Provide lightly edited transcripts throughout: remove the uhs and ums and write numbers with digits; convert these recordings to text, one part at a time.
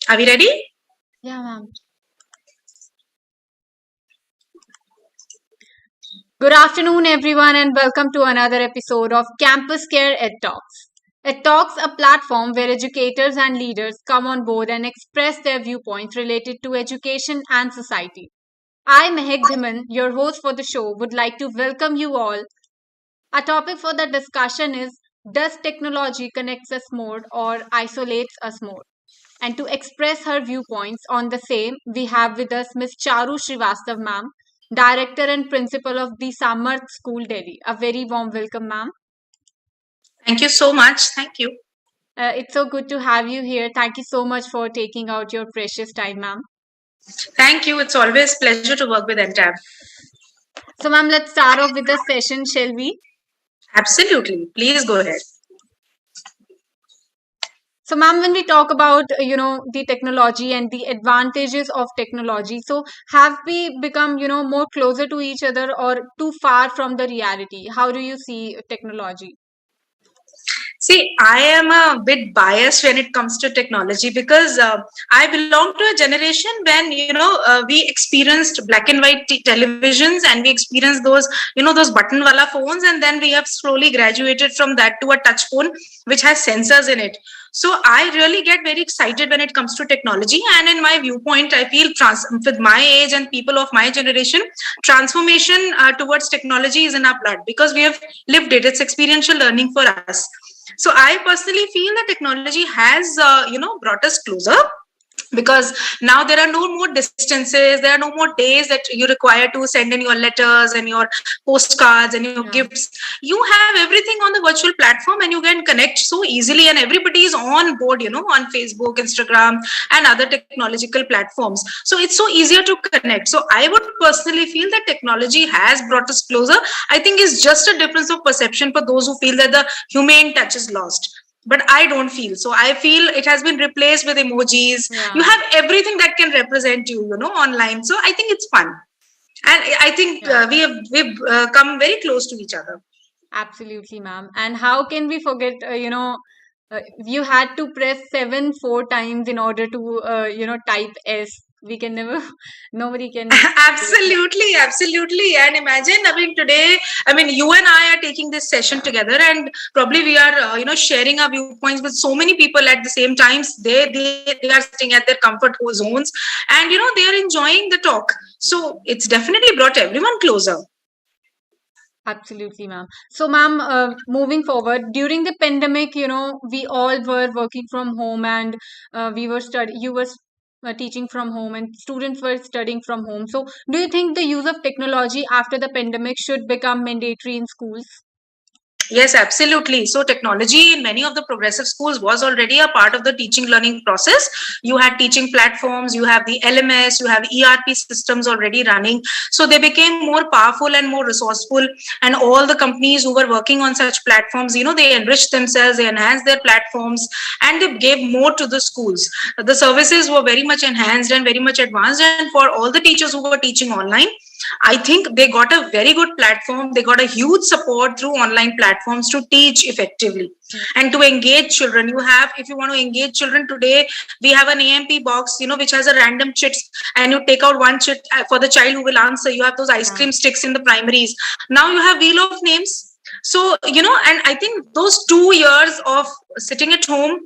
Are we ready? Yeah, ma'am. Good afternoon, everyone, and welcome to another episode of CampusCare EdTalks. EdTalks, a platform where educators and leaders come on board and express their viewpoints related to education and society. I, Mehek Dhiman, your host for the show, would like to welcome you all. Our topic for the discussion is: does technology connects us more or isolates us more? And to express her viewpoints on the same, we have with us Ms. Charu Srivastav, ma'am, Director and Principal of the Samarth School, Delhi. A very warm welcome, ma'am. Thank you so much. Thank you. It's so good to have you here. Thank you so much for taking out your precious time, ma'am. Thank you. It's always pleasure to work with NTAB. So, ma'am, let's start off with the session, shall we? Absolutely. Please go ahead. So, ma'am, when we talk about the technology and the advantages of technology, so have we become more closer to each other or too far from the reality? How do you see technology? See, I am a bit biased when it comes to technology because I belong to a generation when we experienced black and white televisions, and we experienced those button wala phones, and then we have slowly graduated from that to a touch phone which has sensors in it. So I really get very excited when it comes to technology, and in my viewpoint, I feel with my age and people of my generation, transformation towards technology is in our blood because we have lived it. It's experiential learning for us. So I personally feel that technology has brought us closer, because now there are no more distances, there are no more days that you require to send in your letters and your postcards and your gifts. You have everything on the virtual platform, and you can connect so easily, and everybody is on board on Facebook, Instagram, and other technological platforms. So it's so easier to connect. So I would personally feel that technology has brought us closer. I think it's just a difference of perception for those who feel that the humane touch is lost, but I don't feel so. I feel it has been replaced with emojis. You have everything that can represent you online. So I think it's fun, and I think we've come very close to each other. Absolutely, ma'am. And how can we forget, you had to press 7 4 times in order to, type S. We can never, nobody can. Absolutely. And imagine, today, you and I are taking this session together, and probably we are, sharing our viewpoints with so many people at the same times. They are sitting at their comfort zones, and they are enjoying the talk. So it's definitely brought everyone closer. Absolutely, ma'am. So, ma'am, moving forward, during the pandemic, we all were working from home, and we were you were teaching from home, and students were studying from home. So, do you think the use of technology after the pandemic should become mandatory in schools? Yes, absolutely. So technology in many of the progressive schools was already a part of the teaching learning process. You had teaching platforms, you have the LMS, you have ERP systems already running. So they became more powerful and more resourceful. And all the companies who were working on such platforms, they enriched themselves, they enhanced their platforms, and they gave more to the schools. The services were very much enhanced and very much advanced. And for all the teachers who were teaching online, I think they got a very good platform. They got a huge support through online platforms to teach effectively and to engage children. If you want to engage children today, we have an AMP box, which has a random chits, and you take out one chit for the child who will answer. You have those ice cream sticks in the primaries. Now you have wheel of names. So, and I think those 2 years of sitting at home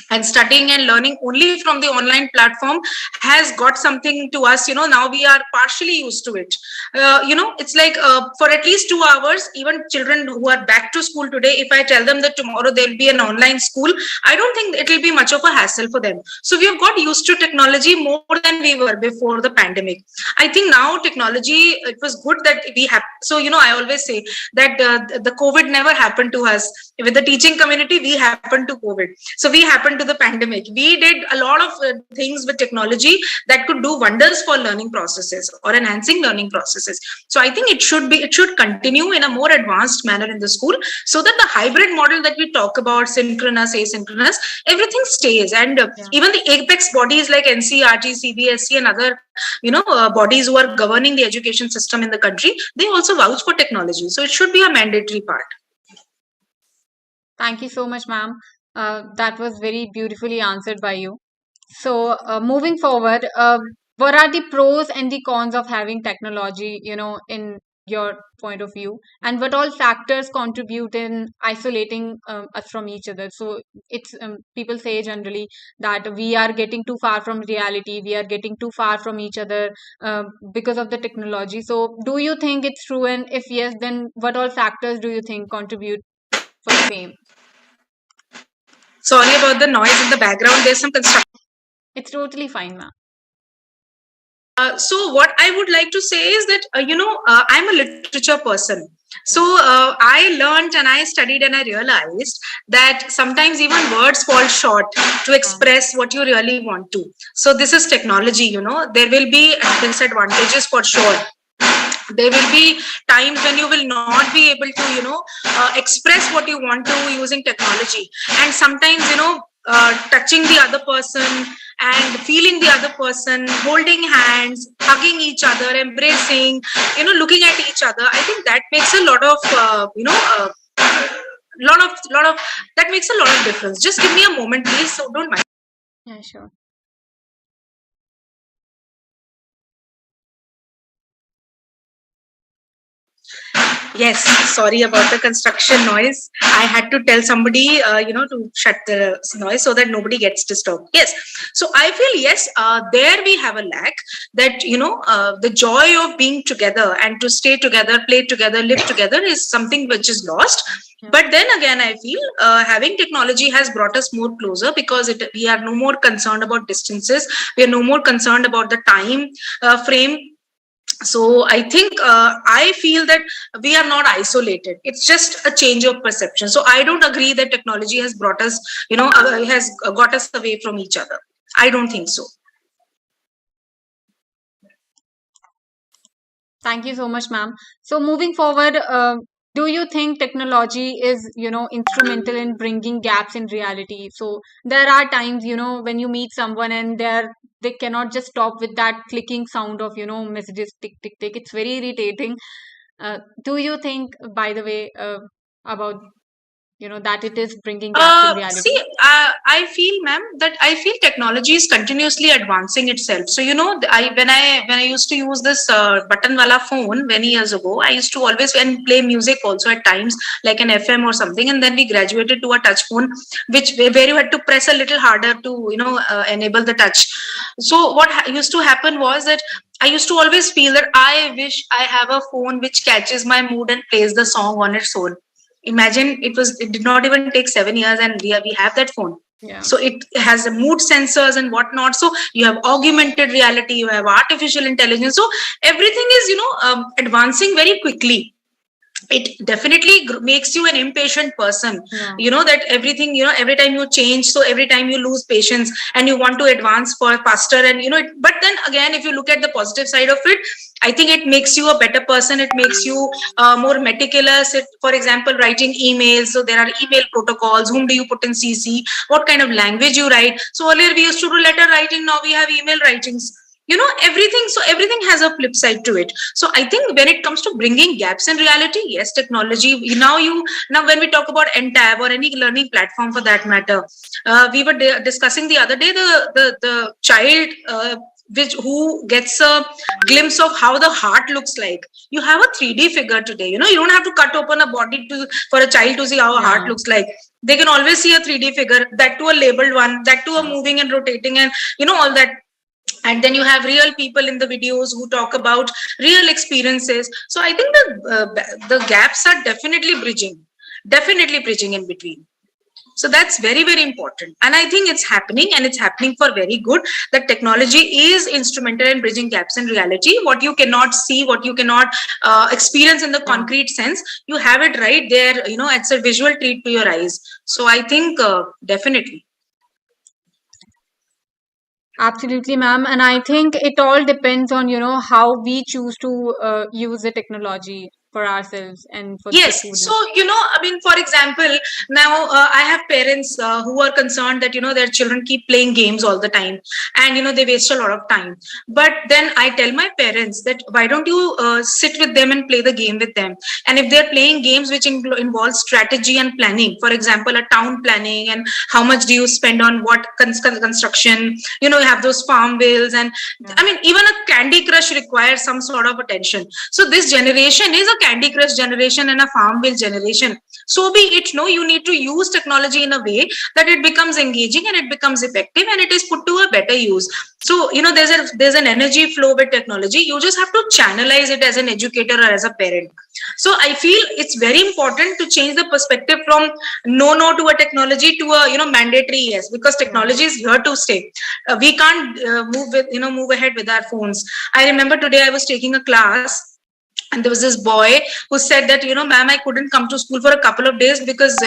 and studying and learning only from the online platform has got something to us. Now we are partially used to it. It's like for at least 2 hours, even children who are back to school today, if I tell them that tomorrow there will be an online school, I don't think it will be much of a hassle for them. So we have got used to technology more than we were before the pandemic. I think now technology, it was good that we have. So I always say that the COVID never happened to us. With the teaching community, we happened to COVID. So we happened to the pandemic. We did a lot of things with technology that could do wonders for learning processes or enhancing learning processes. So I think it should continue in a more advanced manner in the school, so that the hybrid model that we talk about, synchronous, asynchronous, everything stays. And even the apex bodies like NCERT, CBSE, and other bodies who are governing the education system in the country, they also vouch for technology. So it should be a mandatory part. Thank you so much, ma'am. That was very beautifully answered by you. So, moving forward, what are the pros and the cons of having technology, in your point of view, and what all factors contribute in isolating us from each other? So, it's people say generally that we are getting too far from reality, we are getting too far from each other because of the technology. So, do you think it's true? And if yes, then what all factors do you think contribute for the same? Sorry about the noise in the background. There's some construction. It's totally fine, ma'am. So what I would like to say is that I'm a literature person. So I learned and I studied and I realized that sometimes even words fall short to express what you really want to. So this is technology. There will be disadvantages for sure. There will be times when you will not be able to express what you want to using technology, and sometimes touching the other person and feeling the other person, holding hands, hugging each other, embracing, looking at each other, I think that makes a lot of lot of that makes a lot of difference. Just give me a moment please, so don't mind. Yeah, sure. Yes, sorry about the construction noise. I had to tell somebody, to shut the noise so that nobody gets disturbed. Yes. So I feel, yes, there we have a lack that, the joy of being together and to stay together, play together, live together is something which is lost. Yeah. But then again, I feel having technology has brought us more closer because we are no more concerned about distances. We are no more concerned about the time frame. So I think I feel that we are not isolated. It's just a change of perception. So I don't agree that technology has brought us, has got us away from each other. I don't think so. Thank you so much, ma'am. So moving forward, do you think technology is, instrumental in bringing gaps in reality? So there are times, when you meet someone and they cannot just stop with that clicking sound of, messages tick tick tick. It's very irritating. Do you think, by the way, about that it is bringing gaps in reality? See, I feel, ma'am, that I feel technology is continuously advancing itself. So when I used to use this button wala phone many years ago, I used to always and play music also at times like an FM or something, and then we graduated to a touch phone, where you had to press a little harder to enable the touch. So what used to happen was that I used to always feel that I wish I have a phone which catches my mood and plays the song on its own. Imagine it did not even take 7 years and we have that phone. Yeah. So it has mood sensors and whatnot. So you have augmented reality, you have artificial intelligence. So everything is advancing very quickly. It definitely makes you an impatient person. Yeah. That everything, every time you change, so every time you lose patience and you want to advance for faster, and but then again, if you look at the positive side of it, I think it makes you a better person. It makes you more meticulous. For example, writing emails, so there are email protocols. Whom do you put in CC? What kind of language you write? So earlier we used to do letter writing, now we have email writings. Everything. So everything has a flip side to it. So I think when it comes to bringing gaps in reality, yes, technology. Now when we talk about NTAB or any learning platform for that matter, we were discussing the other day the child who gets a glimpse of how the heart looks like. You have a 3D figure today. You don't have to cut open a body for a child to see how a heart looks like. They can always see a 3D figure, that to a labeled one, that to a moving and rotating, and all that. And then you have real people in the videos who talk about real experiences. So I think the gaps are definitely bridging in between. So that's very, very important. And I think it's happening, and it's happening for very good. That technology is instrumental in bridging gaps in reality. What you cannot see, what you cannot experience in the concrete sense, you have it right there. It's a visual treat to your eyes. So I think definitely. Absolutely, ma'am. And I think it all depends on, how we choose to use the technology. for ourselves and for the Yes. students. So, I mean, for example, now I have parents who are concerned that, their children keep playing games all the time and, they waste a lot of time. But then I tell my parents that why don't you sit with them and play the game with them? And if they're playing games which involve strategy and planning, for example, a town planning and how much do you spend on what construction, you have those farm bills. And I mean, even a Candy Crush requires some sort of attention. So this generation is a Candy Crush generation and a farm bill generation. So be it. No, you need to use technology in a way that it becomes engaging and it becomes effective and it is put to a better use. So there's an energy flow with technology. You just have to channelize it as an educator or as a parent. So I feel it's very important to change the perspective from no to a technology to a mandatory yes, because technology is here to stay. We can't move ahead with our phones. I remember today I was taking a class and there was this boy who said that ma'am, I couldn't come to school for a couple of days because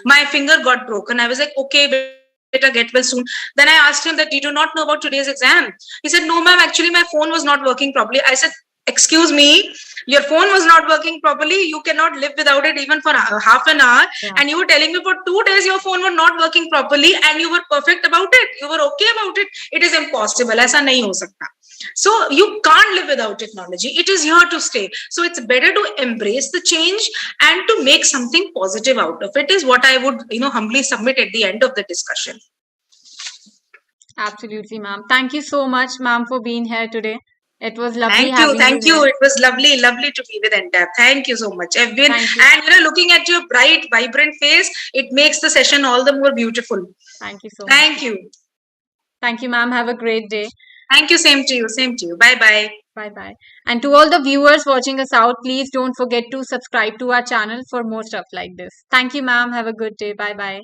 my finger got broken. I was like, okay, better get well soon. Then I asked him that, you do not know about today's exam? He said, no ma'am, actually my phone was not working properly. I said, excuse me, your phone was not working properly, you cannot live without it even for half an hour. And you were telling me for 2 days your phone was not working properly and you were perfect about it, you were okay about it. It is impossible. Aisa nahi ho sakta. So you can't live without technology. It is here to stay. So it's better to embrace the change and to make something positive out of it, is what I would humbly submit at the end of the discussion. Absolutely, ma'am. Thank you so much, ma'am, for being here today. It was lovely Thank you. It was lovely to be with EdTalks. Thank you so much, Evin. And looking at your bright, vibrant face, it makes the session all the more beautiful. Thank you so much. Thank you. Thank you, ma'am. Have a great day. Thank you. Same to you. Same to you. Bye-bye. Bye-bye. And to all the viewers watching us out, please don't forget to subscribe to our channel for more stuff like this. Thank you, ma'am. Have a good day. Bye-bye.